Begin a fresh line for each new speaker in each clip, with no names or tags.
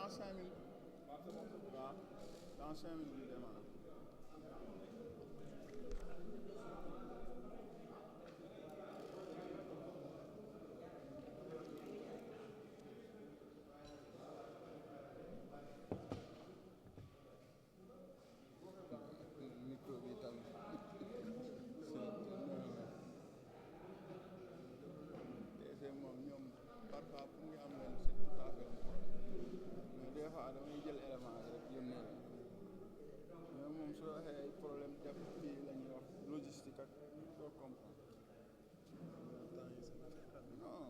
dans 5 minutes. waaw dans 5 minutes ñu démarre. micro bi tam DG moom ñoom parfois pour nga am leen c'est tout à fait un problème mais des fois damay jël élément rek yónnee la mais moom soo waxee ay problème def fii la ñuy wax logistique ak doo comprendre non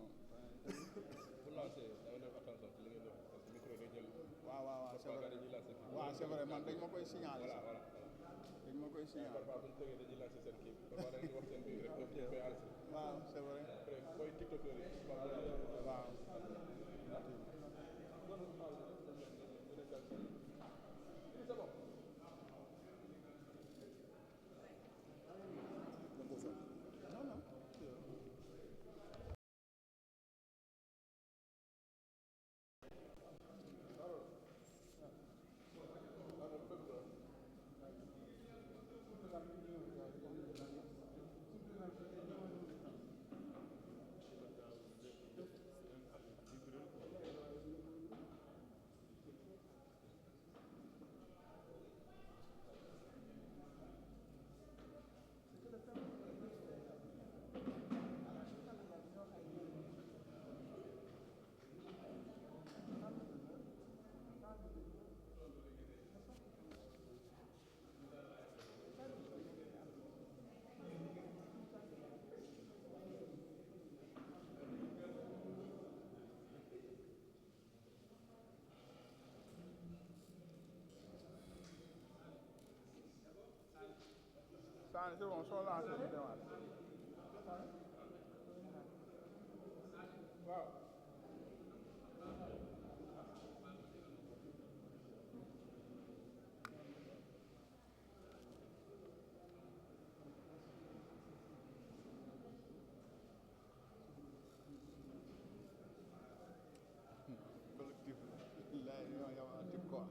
pour lancer da nga def attention ci li ngeen di wax parce que micro yi day jël.
waaw c'est vrai
dañuy lancer fii.
waaw c'est vrai man dañ ma koy signaler
voilà
sax
voilà.
dañ ma koy signaler
parfois bu ñu toogee dañuy lancer seen kii bi parfois dañuy wax seen biir rek ñu koy enregistré.
waaw c'est vrai
après booy tiktokeur yi.
waaw
c'est bon.
non non ça c'est bon soo lancé ñu démarrer waaw collectif la ñoo yamaati quoi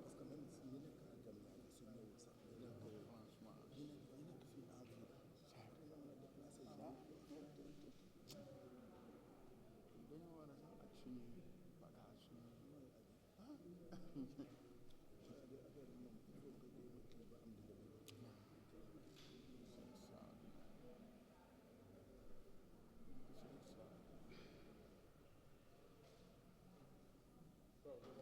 parce que même si ñu nekk à Diamniadio su ñëwul sax dinañ ko
franchement
ñu nekk fii en ville dina mën a déplacé
dañoo war a sax ak suñuy bagage suñuy
affaire yi moom il faut que jéem a kii ba am di
c'est bon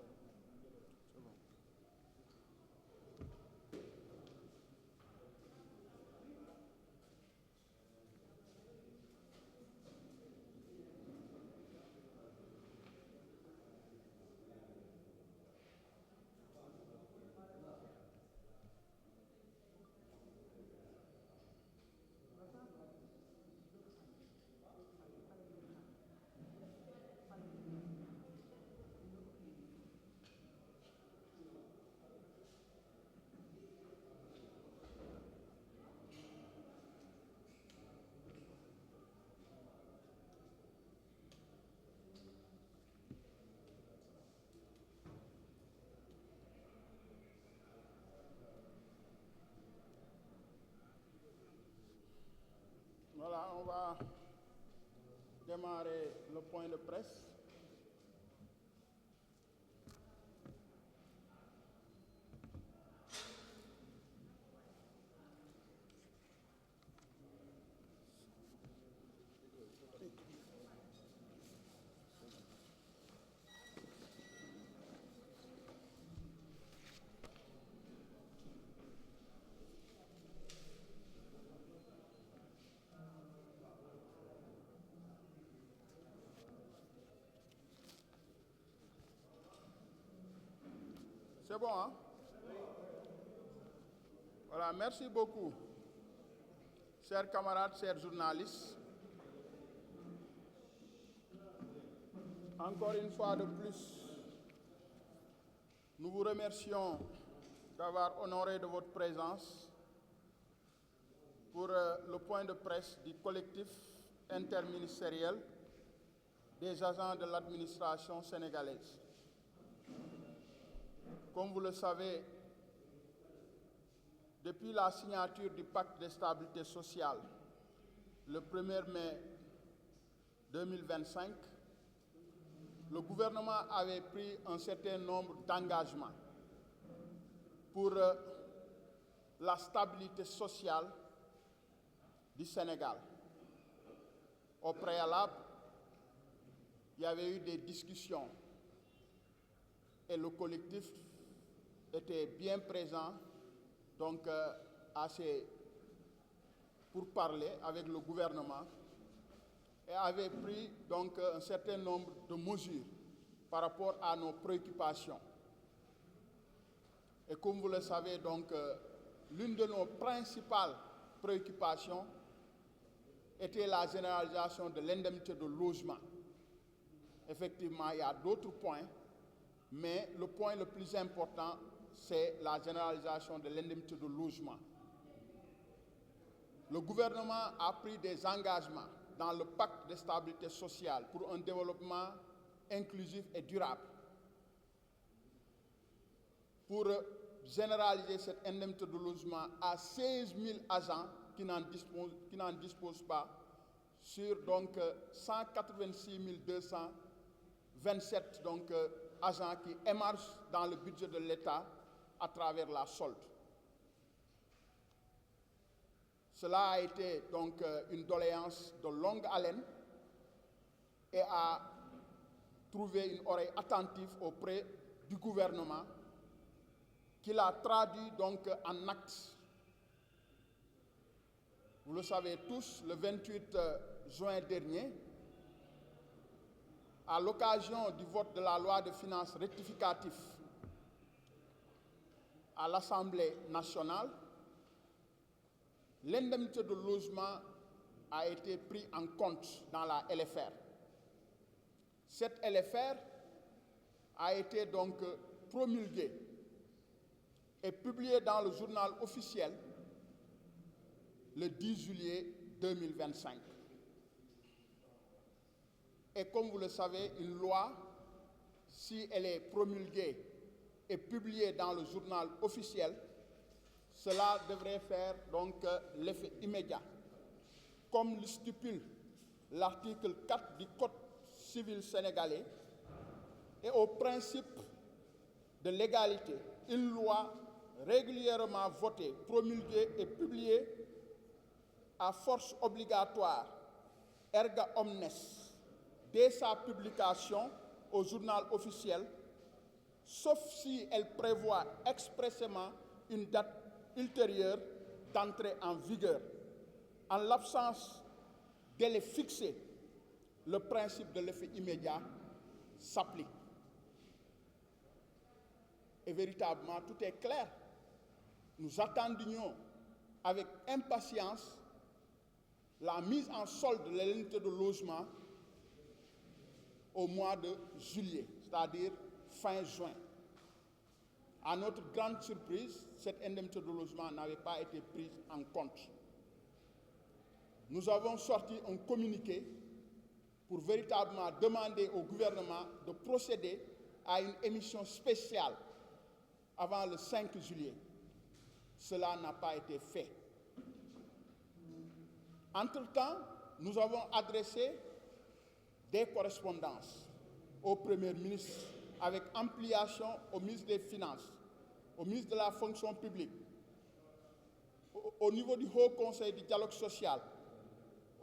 Voilà, on va démarrer le point de presse. C'est bon, hein? Voilà, merci beaucoup, chers camarades, chers journalistes. Encore une fois de plus, nous vous remercions d'avoir honoré de votre présence pour le point de presse du collectif interministériel des agents de l'administration sénégalaise. Comme vous le savez, depuis la signature du pacte de stabilité sociale le 1er mai 2025, le gouvernement avait pris un certain nombre d'engagements pour la stabilité sociale du Sénégal. Au préalable, il y avait eu des discussions et le collectif était bien présent donc pour parler avec le gouvernement et avait pris donc un certain nombre de mesures par rapport à nos préoccupations. Et comme vous le savez, donc, l'une de nos principales préoccupations était la généralisation de l'indemnité de logement. Effectivement, il y a d'autres points, mais le point le plus important, c'est la généralisation de l'indemnité de logement. Le gouvernement a pris des engagements dans le pacte de stabilité sociale pour un développement inclusif et durable. Pour généraliser cette indemnité de logement à 16 000 agents qui n'en disposent pas, sur donc 186 227 donc, agents qui émargent dans le budget de l'État à travers la solde. Cela a été donc une doléance de longue haleine et a trouvé une oreille attentive auprès du gouvernement qui l'a traduit donc en actes. Vous le savez tous, le 28 juin dernier, à l'occasion du vote de la loi de finances rectificative à l'Assemblée nationale, l'indemnité de logement a été prise en compte dans la LFR. Cette LFR a été donc promulguée et publiée dans le journal officiel le 10 juillet 2025. Et comme vous le savez, une loi, si elle est promulguée et publiée dans le journal officiel, cela devrait faire donc l'effet immédiat, comme le stipule l'article 4 du Code civil sénégalais, et au principe de l'égalité. Une loi régulièrement votée, promulguée et publiée à force obligatoire, erga omnes, dès sa publication au journal officiel, sauf si elle prévoit expressément une date ultérieure d'entrée en vigueur. En l'absence délai fixé, le principe de l'effet immédiat s'applique. Et véritablement, tout est clair. Nous attendions avec impatience la mise en solde de l'indemnité de logement au mois de juillet, c'est-à-dire fin juin. À notre grande surprise, cette indemnité de logement n'avait pas été prise en compte. Nous avons sorti un communiqué pour véritablement demander au gouvernement de procéder à une émission spéciale avant le 5 juillet. Cela n'a pas été fait. Entre-temps, nous avons adressé des correspondances au Premier ministre avec ampliation au ministre des Finances, au ministre de la Fonction publique, au niveau du Haut Conseil du dialogue social,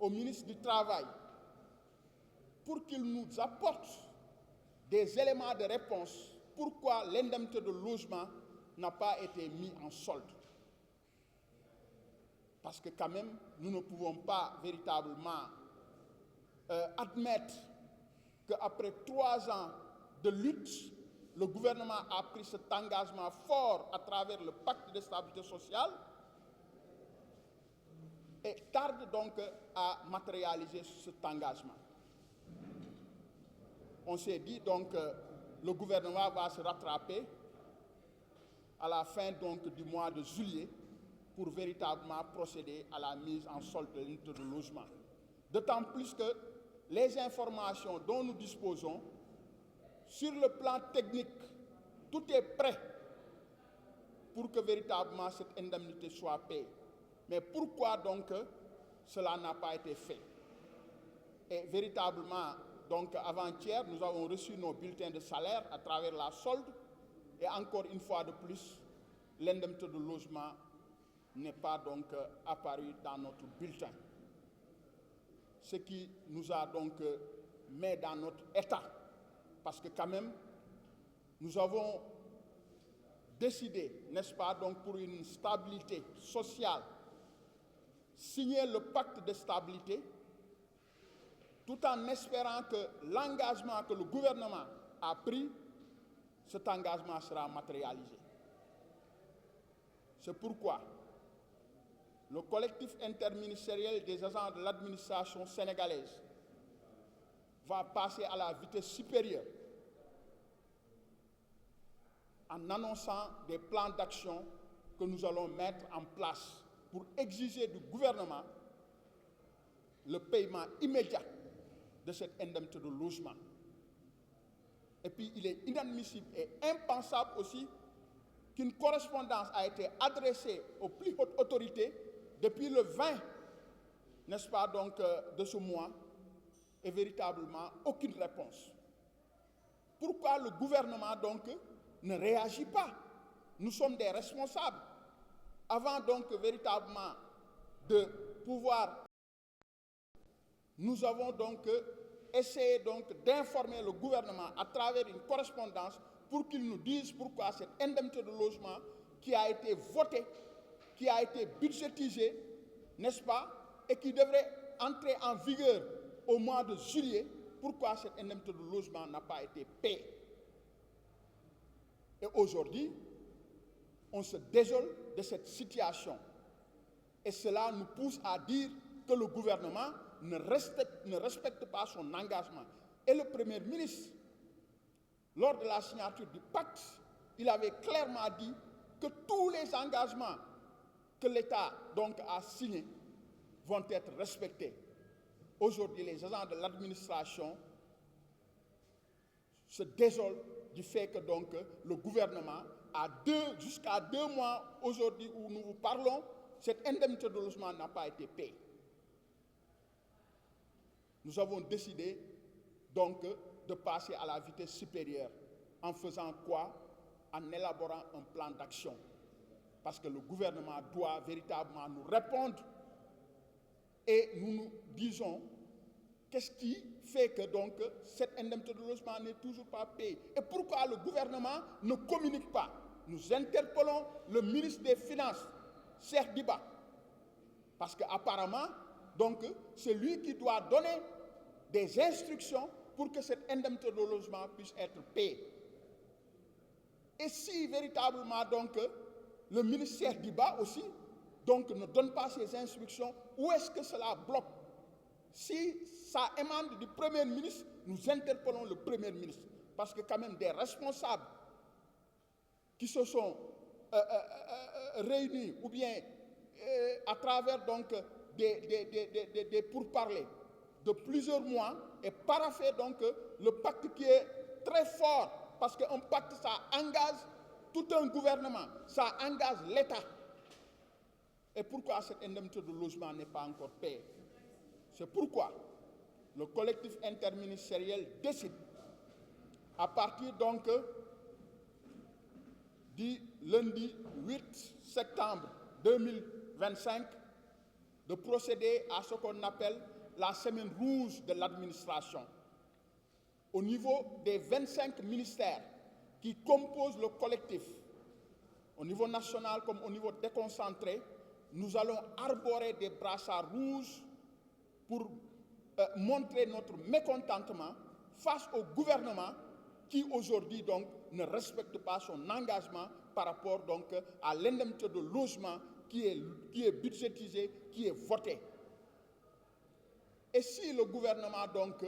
au ministre du Travail, pour qu'il nous apporte des éléments de réponse pourquoi l'indemnité de logement n'a pas été mise en solde. Parce que quand même, nous ne pouvons pas véritablement admettre qu'après 3 ans de lutte, le gouvernement a pris cet engagement fort à travers le pacte de stabilité sociale et tarde donc à matérialiser cet engagement. On s'est dit donc que le gouvernement va se rattraper à la fin donc du mois de juillet pour véritablement procéder à la mise en solde de l'unité de logement. D'autant plus que les informations dont nous disposons, sur le plan technique, tout est prêt pour que véritablement cette indemnité soit payée. Mais pourquoi donc cela n'a pas été fait? Et véritablement, donc avant-hier, nous avons reçu nos bulletins de salaire à travers la solde, et encore une fois de plus, l'indemnité de logement n'est pas donc apparue dans notre bulletin. Ce qui nous a donc mis dans notre état, parce que quand même, nous avons décidé, n'est-ce pas, donc pour une stabilité sociale, signer le pacte de stabilité, tout en espérant que l'engagement que le gouvernement a pris, cet engagement sera matérialisé. C'est pourquoi le collectif interministériel des agents de l'administration sénégalaise va passer à la vitesse supérieure en annonçant des plans d'action que nous allons mettre en place pour exiger du gouvernement le paiement immédiat de cette indemnité de logement. Et puis, il est inadmissible et impensable aussi qu'une correspondance a été adressée aux plus hautes autorités depuis le 20, n'est-ce pas, donc, de ce mois, et véritablement aucune réponse. Pourquoi le gouvernement, donc, ne réagit pas? Nous sommes des responsables. Avant, donc, véritablement, de pouvoir... Nous avons donc essayé donc d'informer le gouvernement à travers une correspondance pour qu'il nous dise pourquoi cette indemnité de logement qui a été votée, qui a été budgétisée, n'est-ce pas, et qui devrait entrer en vigueur au mois de juillet, pourquoi cette indemnité de logement n'a pas été payée. Et aujourd'hui, on se désole de cette situation. Et cela nous pousse à dire que le gouvernement ne respecte pas son engagement. Et le Premier ministre, lors de la signature du pacte, il avait clairement dit que tous les engagements que l'État donc a signés vont être respectés. Aujourd'hui, les agents de l'administration se désolent du fait que donc le gouvernement a jusqu'à 2 mois aujourd'hui où nous vous parlons, cette indemnité de logement n'a pas été payée. Nous avons décidé donc de passer à la vitesse supérieure. En faisant quoi? En élaborant un plan d'action. Parce que le gouvernement doit véritablement nous répondre et nous nous disons qu'est-ce qui fait que donc cette indemnité de logement n'est toujours pas payée. Et pourquoi le gouvernement ne communique pas? Nous interpellons le ministre des Finances, Cheikh Diba, parce qu'apparemment, donc, c'est lui qui doit donner des instructions pour que cette indemnité de logement puisse être payée. Et si véritablement, donc, le ministère Diba aussi, donc, ne donne pas ces instructions, où est-ce que cela bloque? Si ça émane du Premier ministre, nous interpellons le Premier ministre, parce que quand même des responsables qui se sont réunis, ou bien à travers donc des pourparlers de plusieurs mois, et paraphé donc le pacte qui est très fort, parce qu'un pacte, ça engage tout un gouvernement, ça engage l'État. Et pourquoi cette indemnité de logement n'est pas encore payée? C'est pourquoi le collectif interministériel décide, à partir donc du lundi 8 septembre 2025, de procéder à ce qu'on appelle la semaine rouge de l'administration. Au niveau des 25 ministères qui composent le collectif, au niveau national comme au niveau déconcentré, nous allons arborer des brassards rouges pour montrer notre mécontentement face au gouvernement qui aujourd'hui donc ne respecte pas son engagement par rapport donc à l'indemnité de logement qui est budgétisée, qui est votée. Et si le gouvernement donc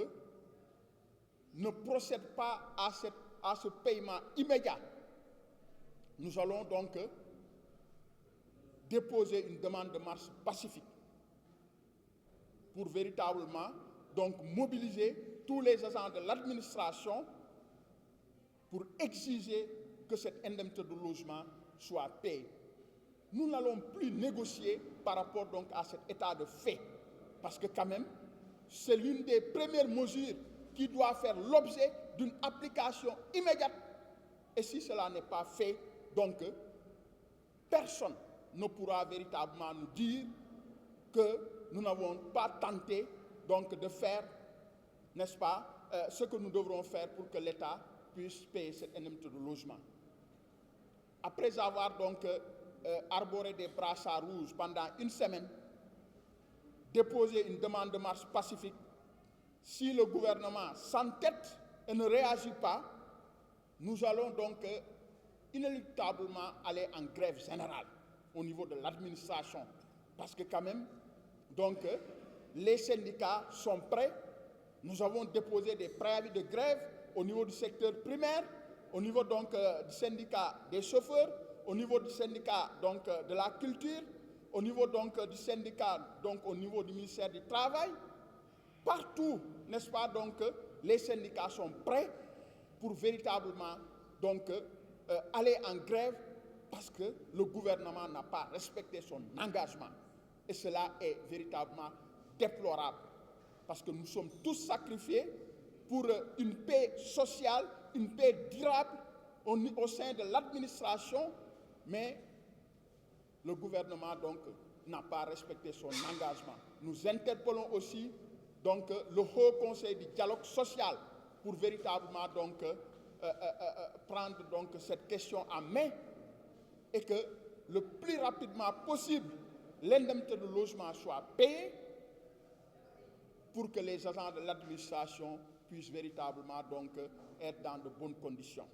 ne procède pas à ce paiement immédiat, nous allons donc déposer une demande de marche pacifique pour véritablement donc mobiliser tous les agents de l'administration pour exiger que cette indemnité de logement soit payée. Nous n'allons plus négocier par rapport donc à cet état de fait, parce que quand même, c'est l'une des premières mesures qui doit faire l'objet d'une application immédiate. Et si cela n'est pas fait, donc personne ne pourra véritablement nous dire que nous n'avons pas tenté donc de faire, n'est-ce pas, ce que nous devrons faire pour que l'État puisse payer cette indemnité de logement. Après avoir donc arboré des brassards rouges pendant une semaine, déposé une demande de marche pacifique, si le gouvernement s'entête et ne réagit pas, nous allons donc inéluctablement aller en grève générale au niveau de l'administration. Parce que quand même, donc, les syndicats sont prêts. Nous avons déposé des préavis de grève au niveau du secteur primaire, au niveau donc du syndicat des chauffeurs, au niveau du syndicat donc de la culture, au niveau donc du syndicat, donc au niveau du ministère du Travail. Partout, n'est-ce pas, donc les syndicats sont prêts pour véritablement donc aller en grève parce que le gouvernement n'a pas respecté son engagement. Et cela est véritablement déplorable parce que nous sommes tous sacrifiés pour une paix sociale, une paix durable au sein de l'administration, mais le gouvernement donc n'a pas respecté son engagement. Nous interpellons aussi donc le Haut Conseil du dialogue social pour véritablement donc prendre donc cette question en main et que le plus rapidement possible l'indemnité de logement soit payée pour que les agents de l'administration puissent véritablement donc être dans de bonnes conditions.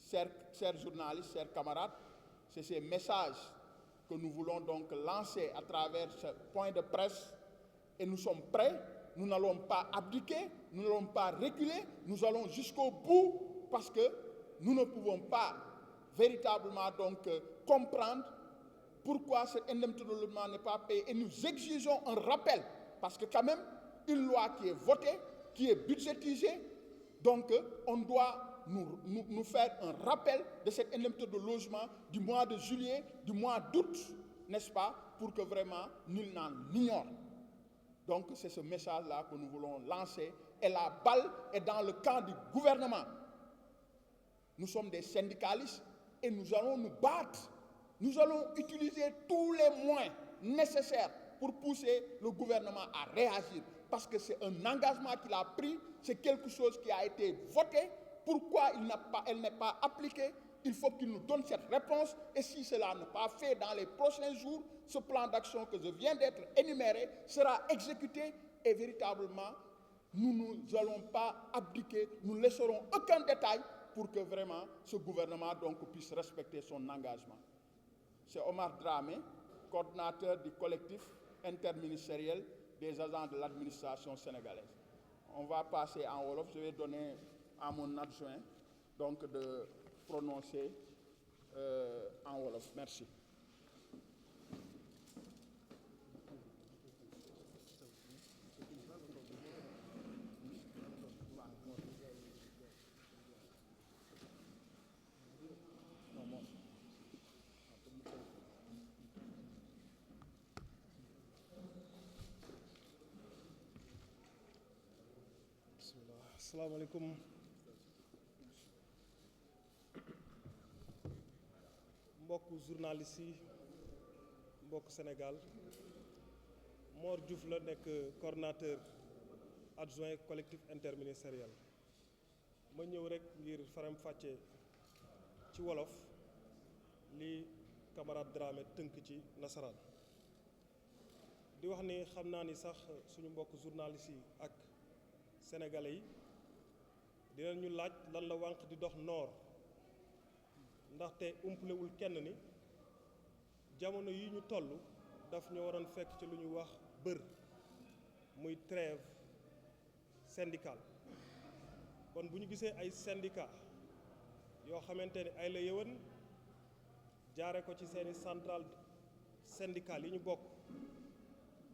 Chers journalistes, chers camarades, c'est ces messages que nous voulons donc lancer à travers ce point de presse et nous sommes prêts, nous n'allons pas abdiquer, nous n'allons pas reculer, nous allons jusqu'au bout parce que nous ne pouvons pas véritablement donc comprendre pourquoi cette indemnité de logement n'est pas payée et nous exigeons un rappel parce que quand même une loi qui est votée, qui est budgétisée, donc on doit nous faire un rappel de cette indemnité de logement du mois de juillet, du mois d'août, n'est-ce pas, pour que vraiment nul n'en ignore. Donc c'est ce message-là que nous voulons lancer et la balle est dans le camp du gouvernement. Nous sommes des syndicalistes et nous allons nous battre. Nous allons utiliser tous les moyens nécessaires pour pousser le gouvernement à réagir. Parce que c'est un engagement qu'il a pris, c'est quelque chose qui a été voté. Pourquoi elle n'est pas appliquée? Il faut qu'il nous donne cette réponse. Et si cela n'est pas fait dans les prochains jours, ce plan d'action que je viens d'être énuméré sera exécuté et véritablement, nous n'allons pas abdiquer, nous ne laisserons aucun détail pour que vraiment ce gouvernement donc puisse respecter son engagement. C'est Omar Dramé, coordinateur du collectif interministériel des agents de l'administration sénégalaise. On va passer en wolof. Je vais donner à mon adjoint donc de prononcer en wolof. Merci.
asalaamaaleykum mbokk journaliste yi mbokk Sénégal Mor Diouf la nekk coordinateur adjoint collectif interministériel ma ñëw rek ngir faram fàcce ci wolof li camarade Dramé tënk ci nasaraan di wax ni xam naa ni sax suñu mbokk journaliste yi ak sénégalais yi dinañu laaj lan la wànq di dox noor ndaxte umpalewul kenn ni jamono yi ñu toll daf ñu waroon fekk ci lu ñu wax bër muy trêve syndicale kon bu ñu gisee ay syndicat yoo xamante ni ay la yëwan jaare ko ci seeni centrale syndicale yi ñu bokk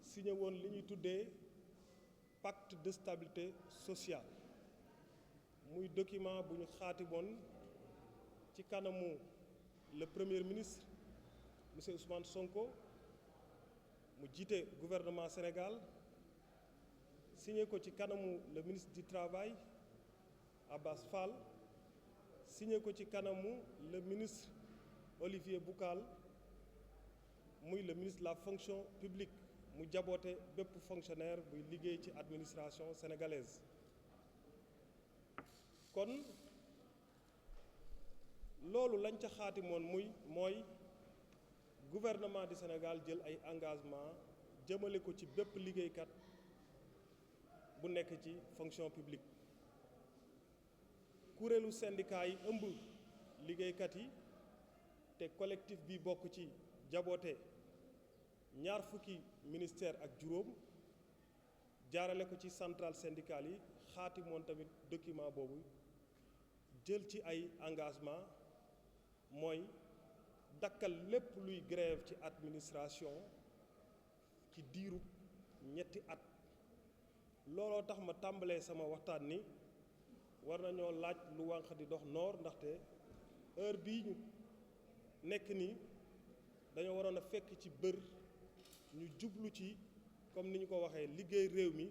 signé woon li ñuy tuddee pacte de stabilité sociale muy document bu ñu xaatimoon ci kanamu le premier ministre monsieur Ousmane Sonko mu jiite gouvernement Sénégal signé ko ci kanamu le ministre du travail Abbas Fall signé ko ci kanamu le ministre Olivier Boucal muy le ministre de la fonction publique mu jaboote bépp fonctionnaire buy liggéey ci administration sénégalaise kon loolu lañ ca xaatimoon mooy gouvernement du Sénégal jël ay engagement jëmale ko ci bépp liggéeykat bu nekk ci fonction publique kuréelu syndicat yi ëmb liggéeykat yi te collectif bi bokk ci jaboote ñaar fukki ministère ak juróom jaarale ko ci centrale syndicale yi xaatimoon tamit document boobu jël ci ay engagement mooy dakkal lépp luy grève ci administration ci diiru ñetti at looloo tax ma tàmbalee sama waxtaan ni war nañoo laaj lu wànq di dox noor ndaxte heure bii ñu nekk nii dañoo waroon a fekk ci bër ñu jublu ci comme ni ñu ko waxee liggéey réew mi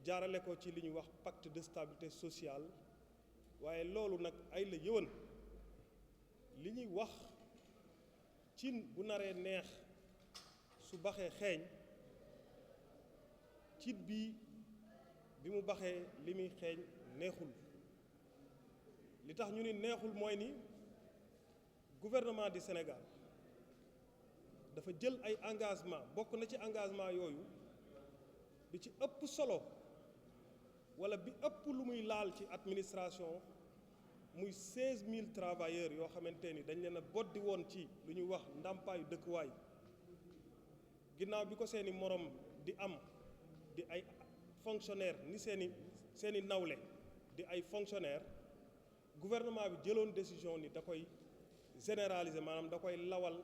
jaarale ko ci li ñuy wax pacte de stabilité sociale waaye loolu nag ay la yëwan li ñuy wax cin bu naree neex su baxee xeeñ cin bi mu baxee li muy xeeñ neexul li tax ñu ni neexul mooy ni gouvernement du Sénégal dafa jël ay engagement bokk na ci engagement yooyu bi ci ëpp solo wala bi ëpp lu muy laal ci administration muy 16000 travailleurs yoo xamante ni dañ leen a boddi woon ci lu ñuy wax ndàmpaayu dëkkuwaay ginnaaw bi ko seeni morom di am di ay fonctionnaire ni seeni nawle di ay fonctionnaire gouvernement bi jëloon décision ni da koy généraliser maanaam da koy lawal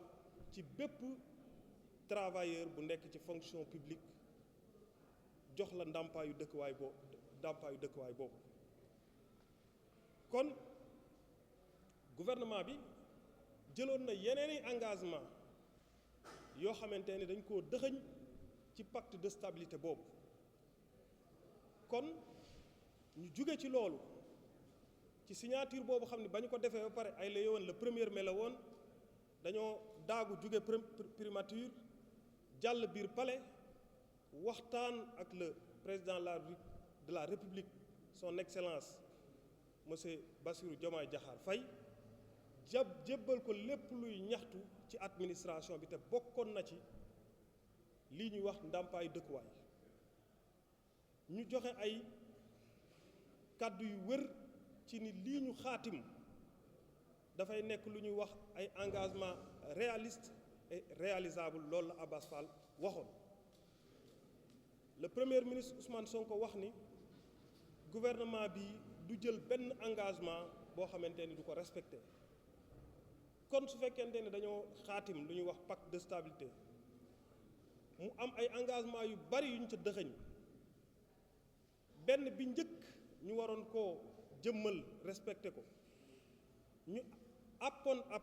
ci bépp travailleur bu nekk ci fonction publique jox la ndàmpaayu dëkkuwaay boobu kon gouvernement bi jëloon na yeneeni engagement yoo xamante ni dañ koo dëxëñ ci pacte de stabilité boobu kon ñu jóge ci loolu ci signature boobu xam ne ba ñu ko defee ba pare ay la yowoon le 1er mai la woon dañoo daagu jóge primature jàll biir palais waxtaan ak le président de la République son excellence monsieur Bassirou Diomaye Diakhar Faye jébbal ko lépp luy ñaxtu ci administration bi te bokkoon na ci lii ñuy wax ndàmpaayu dëkkuwaay ñu joxe ay kàddu yu wër ci ni lii ñu xaatim dafay nekk lu ñuy wax ay engagement réaliste et réalisable loolu la Abbas Fall waxoon le premier ministre Ousmane Sonko wax ni gouvernement bi du jël benn engagement boo xamante ni du ko respecté kon su fekkente ne dañoo xaatim lu ñuy wax pacte de stabilité mu am ay engagement yu bari yu ñu ca dëxëñ benn bi njëkk ñu waroon koo jëmmal respecté ko ñu àppoon ab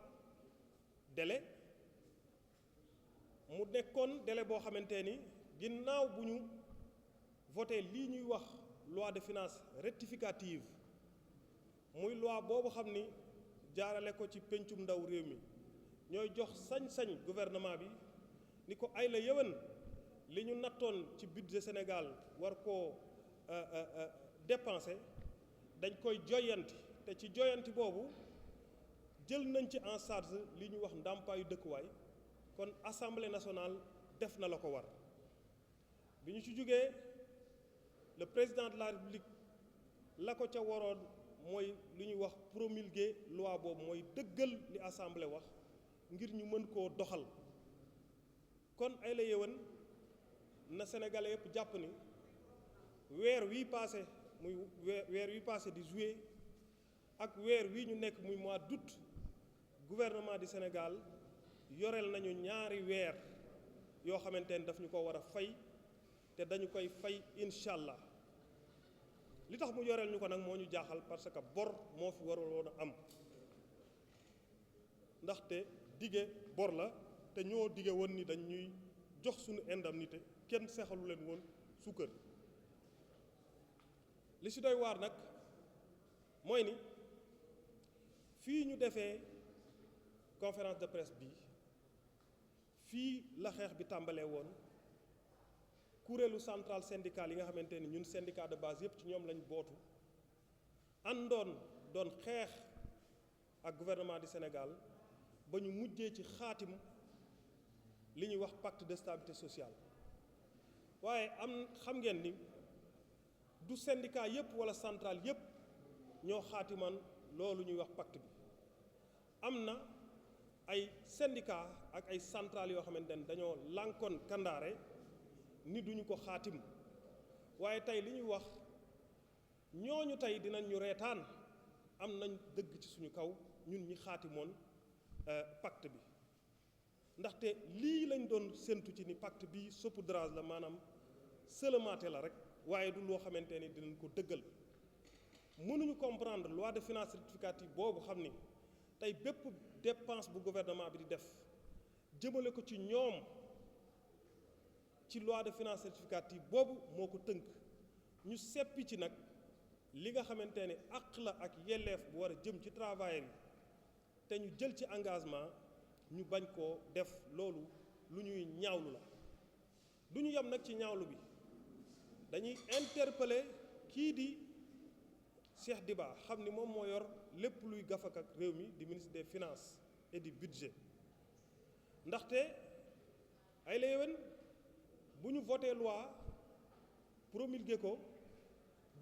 délai mu nekkoon délai boo xamante ni ginnaaw bu ñu voté lii ñuy wax loi de finances rectificative muy loi boobu xam ni jaarale ko ci pencum ndaw réew mi ñooy jox sañ-sañ gouvernement bi ni ko ay la yëwan li ñu nattoon ci budget Sénégal war koo dépenser dañ koy joyanti te ci joyanti boobu jël nañ ci en charge li ñu wax ndàmpaayu dëkkuwaay kon assemblée nationale def na la ko war bi ñu ci jógee le président de la république la ko ca waroon mooy lu ñuy wax promulguer loi boobu mooy dëggal li assemblée wax ngir ñu mën koo doxal kon ay la yéwén na sénégalais yëpp jàpp ni weer wii passé muy weer wi passé di juillet ak weer wii ñu nekk muy mois d'août gouvernement du Sénégal yoreel nañu ñaari weer yoo xamante ni daf ñu ko war a fay te dañu koy fay incha allah li tax mu yoreel ñu ko nag moo ñu jaaxal parce que bor moo fi warul woon a am ndaxte dige bor la te ñoo dige woon ni dañ ñuy jox suñu indemnité kenn seexalu leen woon suukar li si doy waar nag mooy ni fii ñu defee conférence de presse bi fii la xeex bi tàmbalee woon kuréelu central syndical yi nga xamante ni ñun syndicat de base yépp ci ñoom lañ bootu àndoon doon xeex ak gouvernement du Sénégal ba ñu mujjee ci xaatim li ñuy wax pacte de stabilité sociale waaye xam ngeen ni du syndicat yépp wala central yépp ñoo xaatiman loolu ñuy wax pacte bi am na ay syndicat ak ay centrales yoo xamante ne dañoo lànkoon kandaare ni duñu ko xaatim waaye tey li ñuy wax ñooñu tey dinañ ñu reetaan am nañ dëgg ci suñu kaw ñun ñi xaatimoon pacte bi ndaxte lii lañ doon séntu ci ni pacte bi saupoudrage la maanaam sëlëmaate la rek waaye du loo xamante ni dinañ ko dëggal mënuñu comprendre loi de finances rectificative boobu xam ni tey bépp dépense bu gouvernement bi di def jëmale ko ci ñoom ci loi de finances rectificative boobu moo ko tënk ñu seppi ci nag li nga xamante ne àq la ak yelleef bu war a jëm ci travailleurs yi te ñu jël ci engagement ñu bañ koo def loolu lu ñuy ñaawlu la du ñu yem nag ci ñaawlu bi dañuy interpeller kii di Cheikh Diba xam ni moom moo yor lépp luy gafak ak réew mi di ministre des finances et du budget ndaxte ay la yéwén bu ñu voté loi promulgué ko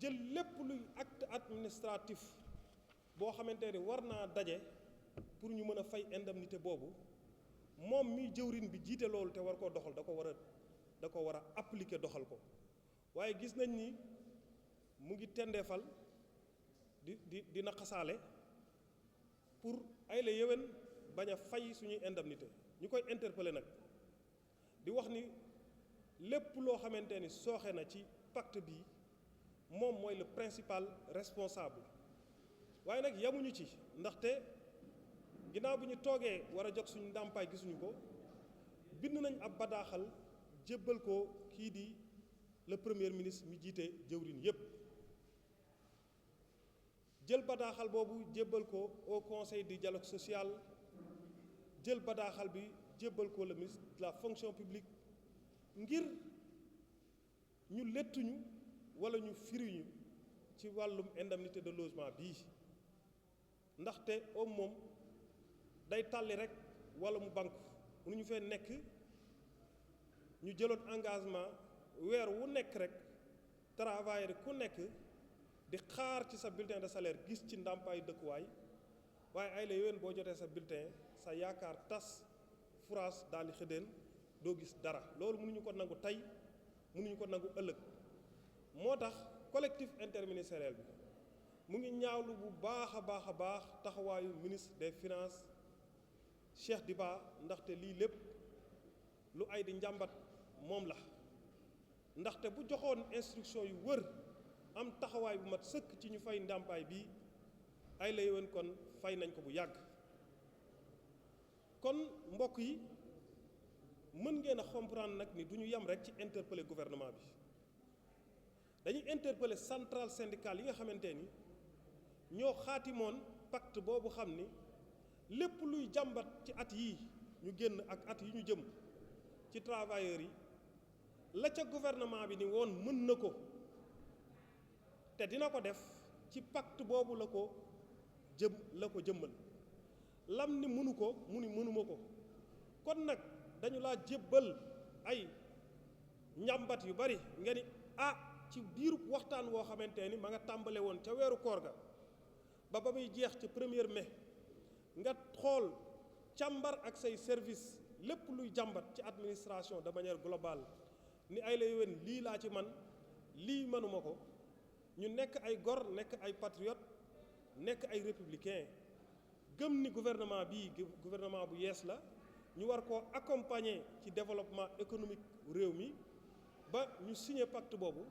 jël lépp luy acte administratif boo xamante ni war naa daje pour ñu mën a fay indemnité boobu moom mi jëwrin bi jiite loolu te war koo doxal da ko war a appliquer doxal ko waaye gis nañ ni mu ngi tendeefal di naqasaale pour ay la yéwén bañ a fay suñuy indemnité ñu koy interpeller nag di wax ni lépp loo xamante ni sooxe na ci pacte bi moom mooy le principal responsable waaye nag yamuñu ci ndaxte ginnaaw bi ñu toogee war a jot suñu ndàmpaay gisuñu ko bind nañ ab badaaxal jébbal ko kii di le premier ministre mi jiite jëwriñ yépp jël badaaxal boobu jébbal ko au conseil du dialogue social jël badaaxal bi jébbal ko le ministre de la fonction publique ngir ñu lettuñu wala ñu firiñu ci wàllum indemnité de logement bii ndaxte moom day tàlli rek wala mu banque mënuñu fee nekk ñu jëloon engagement weer wu nekk rek travailleur ku nekk di xaar ci sa bulletin de salaire gis ci ndàmpaayu dëkkuwaay waaye ay la yowén boo jotee sa bulletin sa yaakaar tas France daal di xëddeen doo gis dara loolu mënuñu ko nangu tey mënuñu ko nangu ëllëg moo tax collectif interministériel bi mu ngi ñaawlu bu baax a baax taxawaayu ministre des finances Cheikh Diba ndaxte lii lépp lu ay di njàmbat moom la ndaxte bu joxoon instruction yu wër am taxawaay bu mat sëkk ci ñu fay ndàmpaay bi ay la yowén kon fay nañ ko bu yàgg kon mbokk yi mën ngeen a comprendre nag ni du ñu yem rek ci interpeller gouvernement bi dañuy interpeller centrale syndicale yi nga xamante ni ñoo xaatimoon pacte boobu xam ni lépp luy jàmbat ci at yii ñu génn ak at yi ñu jëm ci travailleurs yi la ca gouvernement bi ni woon mën na ko te dina ko def ci pacte boobu la ko jëmmal lam ni mënu ko mu ni mënuma ko kon nag dañu laa jébbal ay njàmbat yu bari nga ni ci diiru waxtaan woo xamante ni ma nga tàmbale woon ca weeru koor ga ba muy jeex ca 1er mai nga xool càmbar ak say service lépp luy jàmbat ci administration de manière globale ni ay la yowén lii laa ci man lii mënuma ko ñu nekk ay gor nekk ay patriote nekk ay républicain gëm ni gouvernement bii gouvernement bu yees la ñu war koo accompagner ci développement économique réew mi ba ñu signé pacte boobu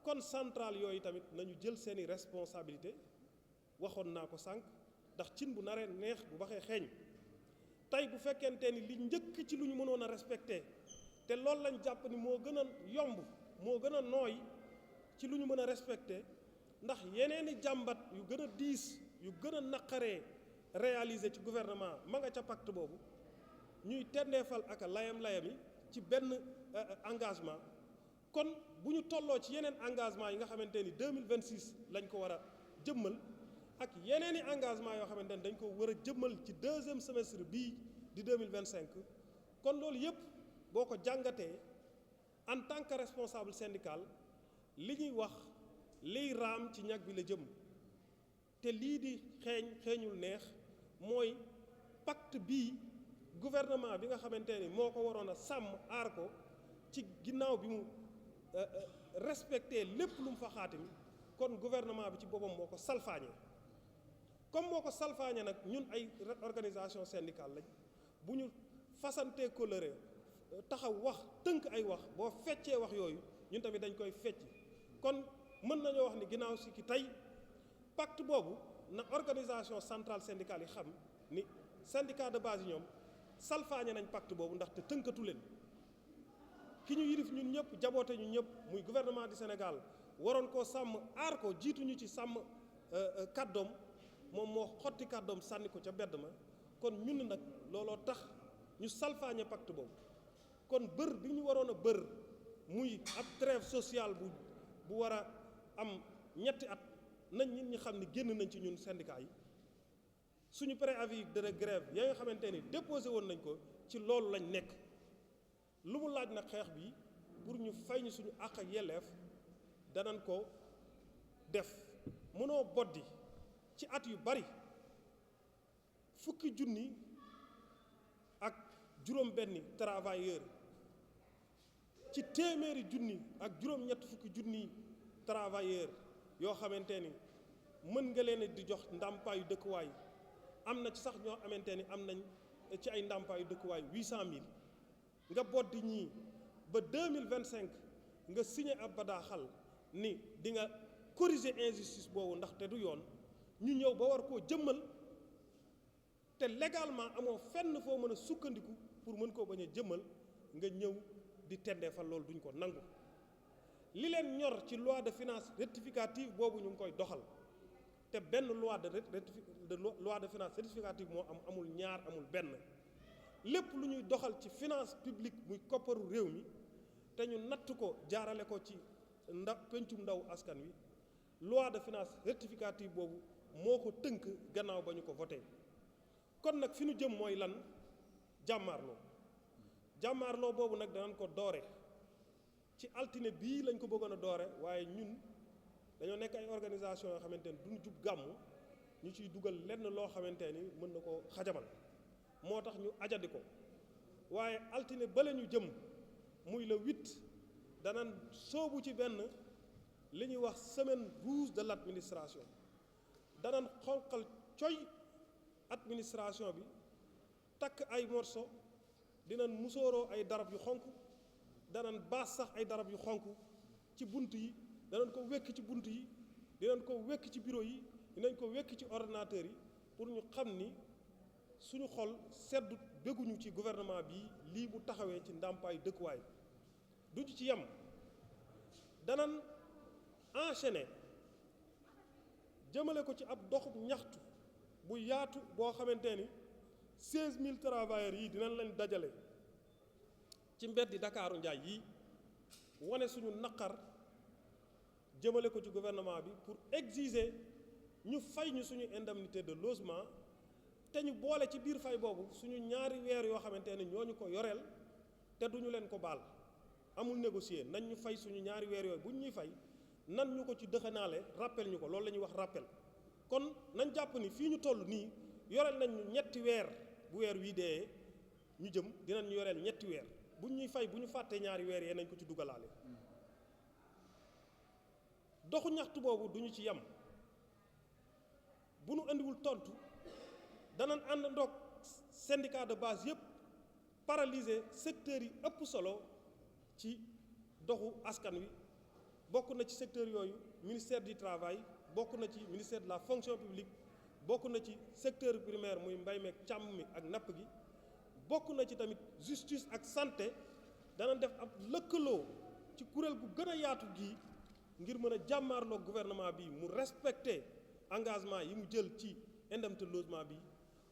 kon centrale yooyu tamit nañu jël seeni responsabilité waxoon naa ko sànq ndax cin bu naree neex bu baxee xeeñ tey bu fekkente ni li njëkk ci lu ñu mënoon a respecté te loolu lañ jàpp ni moo gën a yomb moo gën a nooy ci lu ñu mën a respecté ndax yeneeni jàmbat yu gën a diis yu gën a naqaree réaliser ci gouvernement ma nga ca pacte boobu ñuy tendeefal ak layam-layami ci benn engagement kon bu ñu tolloo ci yeneen engagement yi nga xamante ni 2026 lañ ko war a jëmmal ak yeneeni engagement yoo xamante ni dañ ko war a jëmmal ci deuxième semestre bii di 2025 kon loolu yépp boo ko jàngatee en tant que responsable syndical li ñuy wax liy raam ci ñag bi la jëm te lii di xeeñul neex mooy pacte bii gouvernement bi nga xamante ni moo ko waroon a sàmm aar ko ci ginnaaw bi mu respecté lépp lu mu fa xaatim kon gouvernement bi ci boppam moo ko salfaañe comme moo ko salfaañe nag ñun ay organisation syndicale lañ bu ñu fasantee coloré taxaw wax tënk ay wax boo feccee wax yooyu ñun tamit dañ koy fecci kon mën nañoo wax ni ginnaaw si ki tey pacte boobu na organisation centrale syndicale yi xam ni syndicat de base yi ñoom salfaañe nañ pacte boobu ndaxte tënkatu leen ki ñu yilif ñun ñëpp jaboote ñu ñëpp muy gouvernement du Sénégal waroon koo sàmm aar ko jiituñu ci sàmm kàddoom moom moo xotti kàddoom sànni ko ca bedd ma kon ñun nag looloo tax ñu salfaañe pacte boobu kon bër bi ñu waroon a bër muy ab trêve sociale bu war a am ñetti at nañ nit ñi xam ni génn nañ ci ñun syndicat yi suñu préavis de grève yaa nga xamante ni déposé woon nañ ko ci loolu lañ nekk lu mu laaj nag xeex bi pour ñu fay ñu suñu àq ak yelleef danañ ko def mënoo boddi ci at yu bari fukki junni ak juróom-benni travailleur ci téeméeri junni ak juróom-ñett fukki junni travailleur yoo xamante ni mën nga leen di jox ndàmpaayu dëkkuwaay am na ci sax ñoo xamante ni am nañ ci ay ndàmpaayu dëkkuwaay 800000 nga boddi ñii ba 2025 nga signé ab badaaxal ni di nga corriger injustice boobu ndax te du yoon ñu ñëw ba war koo jëmmal te légalement amoo fenn foo mën a sukkandiku pour mën koo bañ a jëmmal nga ñëw di tendeefal loolu duñ ko nangu li leen ñor ci loi de finances rectificative boobu ñu ngi koy doxal te benn loi de finances rectificative moo amul ñaar amul benn lépp lu ñuy doxal ci finance publique muy kopparu réew mi te ñu natt ko jaarale ko ci pencum ndaw askan wi loi de finances rectificative boobu moo ko tënk gannaaw ba ñu ko voté kon nag fi ñu jëm mooy lan jàmmaarloo boobu nag danañ ko doore ci altine bii lañ ko bëggoon a doore waaye ñun dañoo nekk ay organisation yoo xamante ni duñ jub gàmmu ñu ciy dugal lenn loo xamante ni mën na ko xajamal moo tax ñu ajadi ko waaye altine bale ñu jëm muy le 8 danañ soobu ci benn li ñuy wax semaine rouge de l'administration danañ xonqal coy administration bi takk ay morceau dinañ musóoroo ay darab yu xonk danañ baas sax ay darab yu xonk ci bunt yi danañ ko wekk ci bunt yi dinañ ko wekk ci bureau yi dinañ ko wekk ci ordinateur yi pour ñu xam ni suñu xol seddu bégguñu ci gouvernement bi lii bu taxawee ci ndàmpaay dëkkuwaay duñu ci yem danañ enchaîner jëmale ko ci ab doxub ñaxtu bu yaatu boo xamante ni 16000 travailleurs yi dinañ leen dajale ci mbeddi Dakaaru Njaay yi wane suñu naqar jëmale ko ci gouvernement bi pour exiger ñu fay ñu suñu indemnité de logement te ñu boole ci biir fay boobu suñu ñaari weer yoo xamante ne ñooñu ko yoreel te duñu leen ko baal amul négocier nañ ñu fay suñu ñaari weer yooyu buñ ñuy fay nan ñu ko ci dëxanaale rappel ñu ko loolu la ñuy wax rappel kon nañ jàpp ni fii ñu toll nii yoreel nañ ñu ñetti weer bu weer wii dee ñu jëm dinañ ñu yoreel ñetti weer buñ ñuy fay bu ñu fàttee ñaari weer yee nañ ko ci dugalaale doxu ñaxtu boobu duñu ci yem bu nu indiwul tontu danañ ànd ndoog syndicat de base yëpp paralyser secteurs yi ëpp solo ci doxu askan wi bokk na ci secteur yooyu ministère du travail bokk na ci ministère de la fonction publique bokk na ci secteur primaire muy mbay meeg càmm mi ak napp gi bokk na ci tamit justice ak santé dana def ab lëkkaloo ci kuréel gu gën a yaatu gii ngir mën a jàmmaarloo gouvernement bi mu respecter engagement yi mu jël ci indemnité logement bi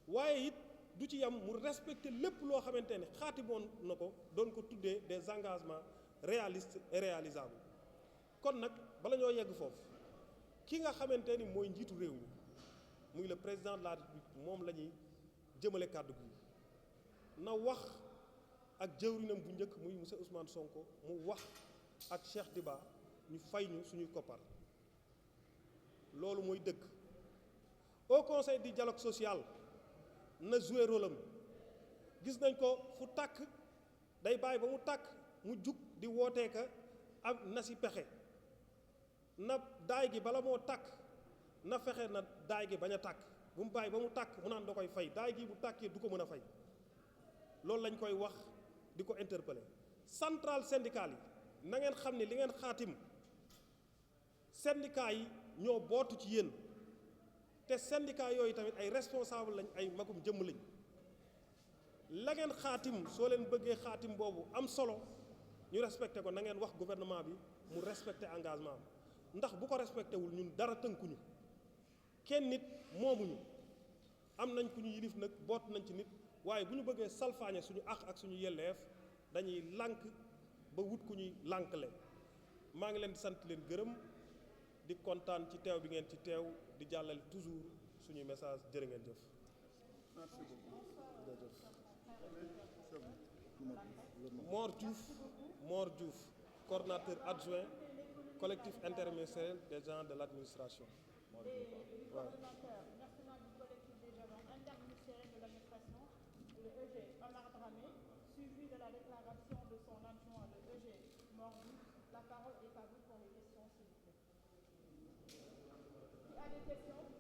waaye it du ci yam mu respecter lépp loo xamante ne xaatimoon na ko doon ko tuddee des engagements réalistes et réalisables kon nag bala ñoo yegg foofu ki nga xamante ni mooy njiitu réew mi muy le président de la République moom la ñuy jëmale kàddu gi na wax ak jëwrinam bu njëkk muy monsieur Ousmane Sonko mu wax ak Cheikh Diba ñu fay ñu suñuy koppar loolu mooy dëgg au conseil du dialogue social na jouer rôle am gis nañ ko fu tàkk day bàyyi ba mu tàkk mu jug di wootee ka am na si pexe na daay gi bala moo tàkk na fexe na daay gi bañ a tàkk bu mu bàyyi ba mu tàkk mu naan da koy fay daay gi bu tàkkee du ko mën a fay loolu lañ koy wax di ko interpeller centrale syndicale yi na ngeen xam ne li ngeen xaatim syndicat yi ñoo bootu ci yéen te syndicat yooyu tamit ay responsable lañ ay magum jëmm lañ la ngeen xaatim soo leen bëggee xaatim boobu am solo ñu respecté ko na ngeen wax gouvernement bi mu respecté engagement am ndax bu ko respecté wul ñun dara tënkuñu kenn nit moomuñu am nañ ku ñu yilif nag boot nañ ci nit waaye bu ñu bëggee salfaañe suñu àq ak suñu yelleef dañuy lànk ba wut ku ñuy lànkle maa ngi leen di sant leen gërëm di kontaan ci teew bi ngeen ci teew di jàllale toujours suñuy message jërë ngeen jëf.
Merci beaucoup.
Mor Diouf coordonnateur adjoint collectif interministériel des gens de l'administration.
Coordonnateur national du collectif des agents interministériels de l'administration, le EG Omar Dramé, suivi de la déclaration de son adjoint, le EG Mor Diouf. La parole est à vous pour les questions, s'il vous plaît. Qui a des questions?